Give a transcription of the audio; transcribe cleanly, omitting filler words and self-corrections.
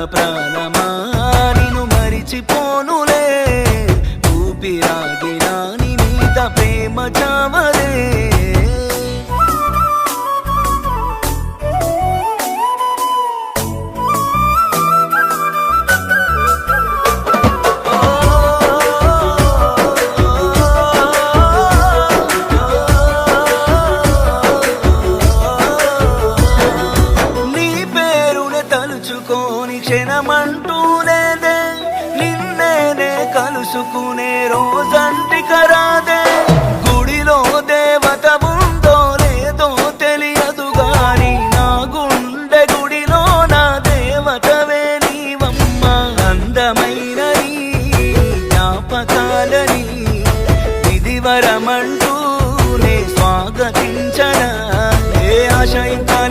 ప్రాణమా నిన్ను మరిచిపోనులే ఊపిరాగినా నీ మీద ప్రేమ చావలే తలుచుకోని క్షణమంటూ లేదే నిన్నేనే కలుసుకునే రోజంటూ